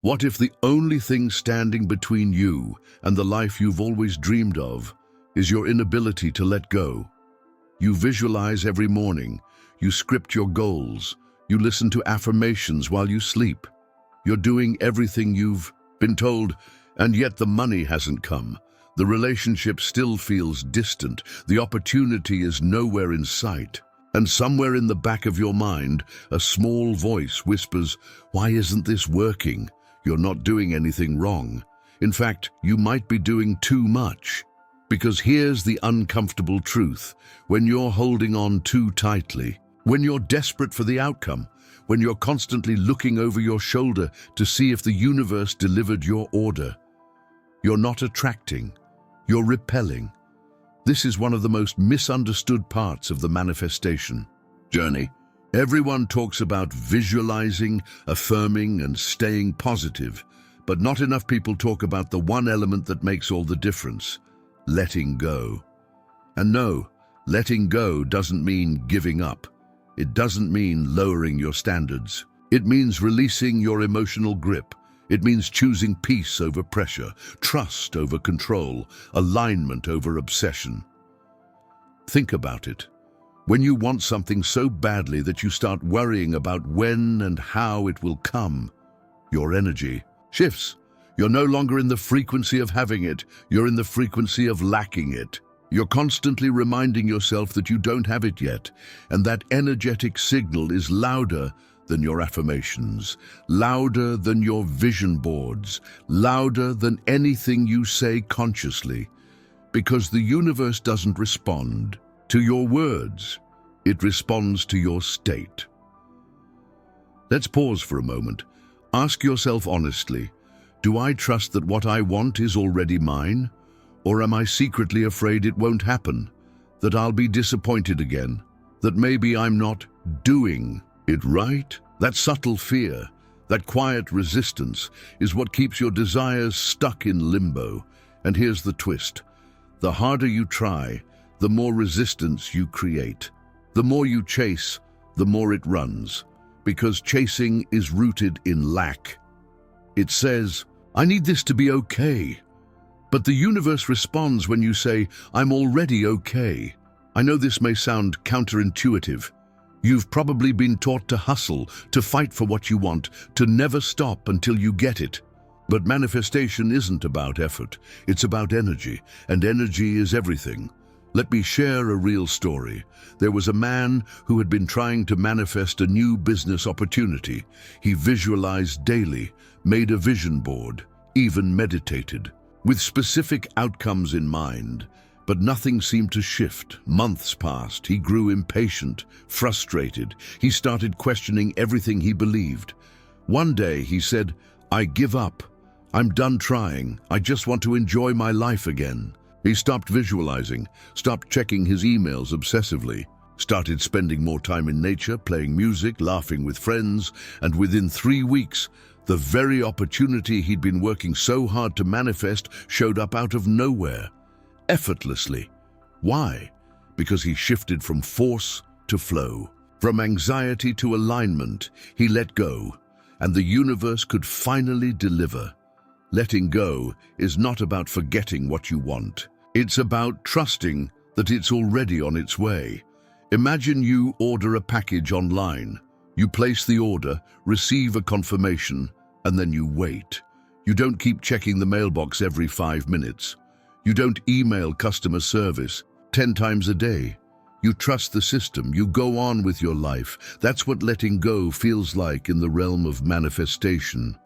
What if the only thing standing between you and the life you've always dreamed of is your inability to let go? You visualize every morning, you script your goals, you listen to affirmations while you sleep. You're doing everything you've been told, and yet the money hasn't come. The relationship still feels distant. The opportunity is nowhere in sight. And somewhere in the back of your mind, a small voice whispers, "Why isn't this working? You're not doing anything wrong. In fact, you might be doing too much." Because here's the uncomfortable truth. When you're holding on too tightly, when you're desperate for the outcome, when you're constantly looking over your shoulder to see if the universe delivered your order, you're not attracting, you're repelling. This is one of the most misunderstood parts of the manifestation journey. Everyone talks about visualizing, affirming, and staying positive, but not enough people talk about the one element that makes all the difference: letting go. And no, letting go doesn't mean giving up. It doesn't mean lowering your standards. It means releasing your emotional grip. It means choosing peace over pressure, trust over control, alignment over obsession. Think about it. When you want something so badly that you start worrying about when and how it will come, your energy shifts. You're no longer in the frequency of having it, you're in the frequency of lacking it. You're constantly reminding yourself that you don't have it yet, and that energetic signal is louder than your affirmations, louder than your vision boards, louder than anything you say consciously. Because the universe doesn't respond to your words, it responds to your state. Let's pause for a moment. Ask yourself honestly, do I trust that what I want is already mine? Or am I secretly afraid it won't happen, that I'll be disappointed again, that maybe I'm not doing it right? That subtle fear, that quiet resistance, is what keeps your desires stuck in limbo. And here's the twist. The harder you try, the more resistance you create. The more you chase, the more it runs. Because chasing is rooted in lack. It says, "I need this to be okay." But the universe responds when you say, "I'm already okay." I know this may sound counterintuitive. You've probably been taught to hustle, to fight for what you want, to never stop until you get it. But manifestation isn't about effort, it's about energy, and energy is everything. Let me share a real story. There was a man who had been trying to manifest a new business opportunity. He visualized daily, made a vision board, even meditated, with specific outcomes in mind. But nothing seemed to shift. Months passed. He grew impatient, frustrated. He started questioning everything he believed. One day he said, "I give up. I'm done trying. I just want to enjoy my life again." He stopped visualizing, stopped checking his emails obsessively, started spending more time in nature, playing music, laughing with friends, and within 3 weeks, the very opportunity he'd been working so hard to manifest showed up out of nowhere. Effortlessly. Why? Because he shifted from force to flow, from anxiety to alignment. He let go, and the universe could finally deliver. Letting go is not about forgetting what you want. It's about trusting that it's already on its way. Imagine you order a package online. You place the order, receive a confirmation, and then you wait. You don't keep checking the mailbox every 5 minutes. You don't email customer service 10 times a day. You trust the system. You go on with your life. That's what letting go feels like in the realm of manifestation.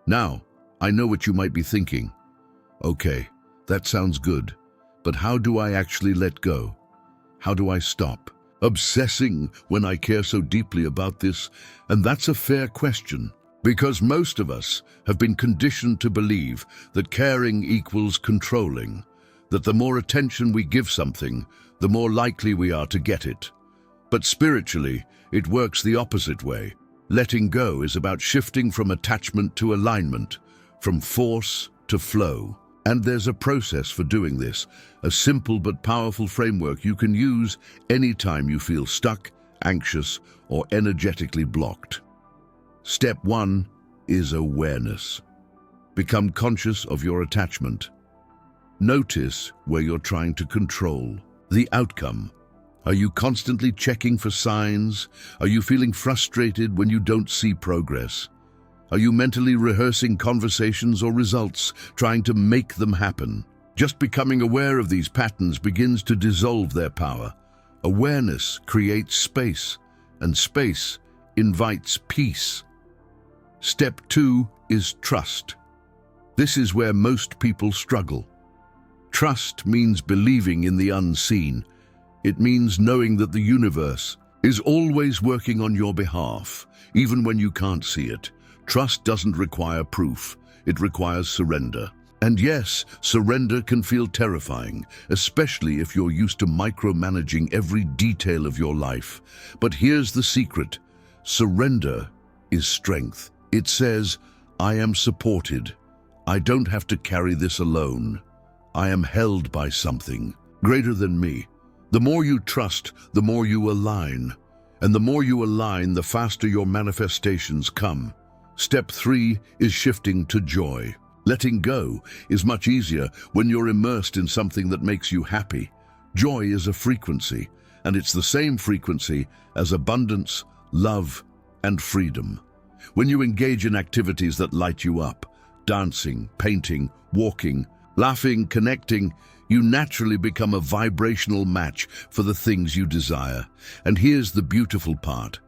Now, I know what you might be thinking. Okay, that sounds good, but how do I actually let go? How do I stop obsessing when I care so deeply about this? And that's a fair question. Because most of us have been conditioned to believe that caring equals controlling, that the more attention we give something, the more likely we are to get it. But spiritually, it works the opposite way. Letting go is about shifting from attachment to alignment, from force to flow. And there's a process for doing this, a simple but powerful framework you can use anytime you feel stuck, anxious, or energetically blocked. Step 1, is awareness. Become conscious of your attachment. Notice where you're trying to control the outcome. Are you constantly checking for signs? Are you feeling frustrated when you don't see progress? Are you mentally rehearsing conversations or results, trying to make them happen? Just becoming aware of these patterns begins to dissolve their power. Awareness creates space, and space invites peace. Step 2 is trust. This is where most people struggle. Trust means believing in the unseen. It means knowing that the universe is always working on your behalf, even when you can't see it. Trust doesn't require proof. It requires surrender. And yes, surrender can feel terrifying, especially if you're used to micromanaging every detail of your life. But here's the secret. Surrender is strength. It says, I am supported. I don't have to carry this alone. I am held by something greater than me. The more you trust, the more you align. And the more you align, the faster your manifestations come. Step 3 is shifting to joy. Letting go is much easier when you're immersed in something that makes you happy. Joy is a frequency, and it's the same frequency as abundance, love, and freedom. When you engage in activities that light you up, dancing, painting, walking, laughing, connecting, you naturally become a vibrational match for the things you desire. And here's the beautiful part.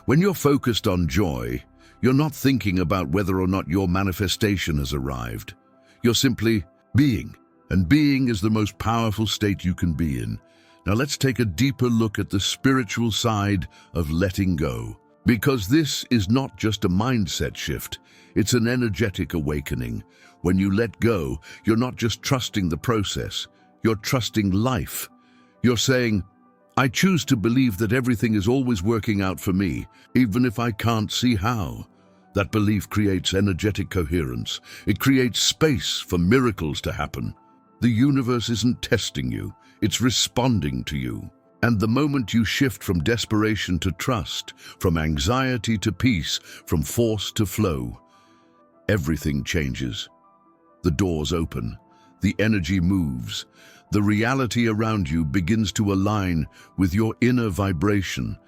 When you're focused on joy, you're not thinking about whether or not your manifestation has arrived. You're simply being, and being is the most powerful state you can be in. Now let's take a deeper look at the spiritual side of letting go. Because this is not just a mindset shift, it's an energetic awakening. When you let go, you're not just trusting the process, you're trusting life. You're saying, I choose to believe that everything is always working out for me, even if I can't see how. That belief creates energetic coherence. It creates space for miracles to happen. The universe isn't testing you, it's responding to you. And the moment you shift from desperation to trust, from anxiety to peace, from force to flow, everything changes. The doors open, the energy moves, the reality around you begins to align with your inner vibration.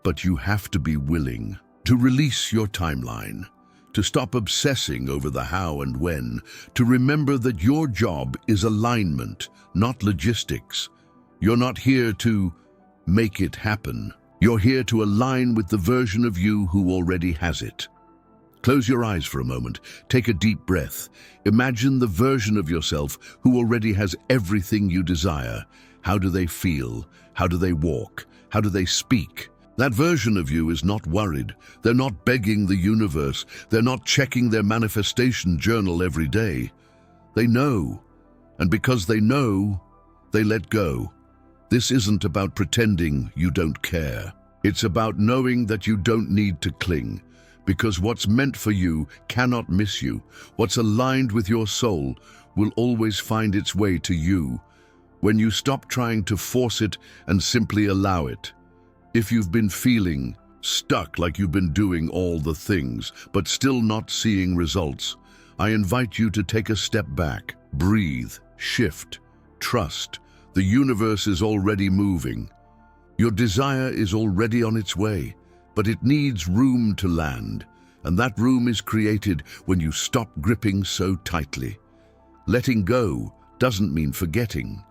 But you have to be willing to release your timeline, to stop obsessing over the how and when, to remember that your job is alignment, not logistics. You're not here to make it happen. You're here to align with the version of you who already has it. Close your eyes for a moment. Take a deep breath. Imagine the version of yourself who already has everything you desire. How do they feel? How do they walk? How do they speak? That version of you is not worried. They're not begging the universe. They're not checking their manifestation journal every day. They know. And because they know, they let go. This isn't about pretending you don't care. It's about knowing that you don't need to cling, because what's meant for you cannot miss you. What's aligned with your soul will always find its way to you when you stop trying to force it and simply allow it. If you've been feeling stuck, like you've been doing all the things but still not seeing results, I invite you to take a step back, breathe, shift, trust. The universe is already moving. Your desire is already on its way, but it needs room to land, and that room is created when you stop gripping so tightly. Letting go doesn't mean forgetting.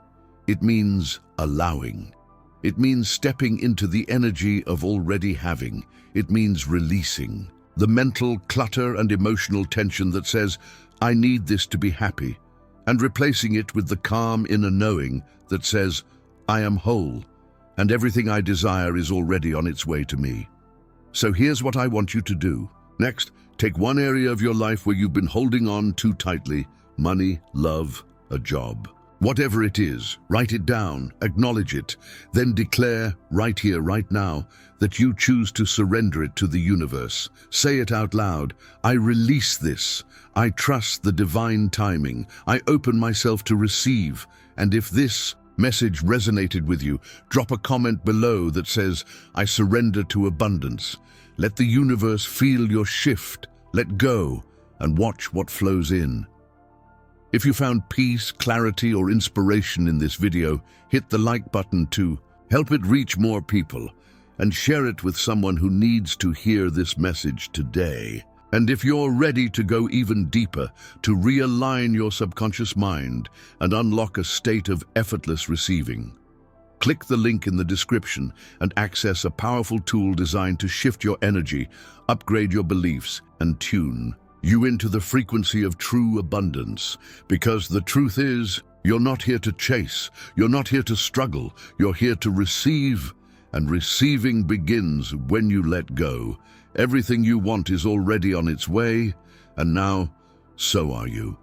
It means allowing. It means stepping into the energy of already having. It means releasing the mental clutter and emotional tension that says, I need this to be happy, and replacing it with the calm inner knowing that says, I am whole, and everything I desire is already on its way to me. So here's what I want you to do. Next, take one area of your life where you've been holding on too tightly: money, love, a job. Whatever it is, write it down, acknowledge it, then declare right here, right now, that you choose to surrender it to the universe. Say it out loud. I release this. I trust the divine timing. I open myself to receive. And if this message resonated with you, drop a comment below that says, I surrender to abundance. Let the universe feel your shift. let go, and watch what flows in. If you found peace, clarity, or inspiration in this video, hit the like button to help it reach more people, and share it with someone who needs to hear this message today. And if you're ready to go even deeper, to realign your subconscious mind and unlock a state of effortless receiving, click the link in the description and access a powerful tool designed to shift your energy, upgrade your beliefs, and tune you into the frequency of true abundance. Because the truth is, you're not here to chase, you're not here to struggle, you're here to receive, and receiving begins when you let go. Everything you want is already on its way, and now, so are you.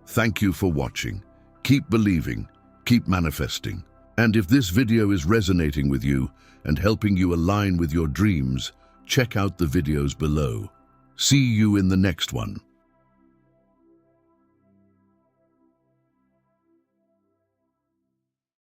Thank you for watching. Keep believing, keep manifesting. And if this video is resonating with you and helping you align with your dreams, check out the videos below. See you in the next one.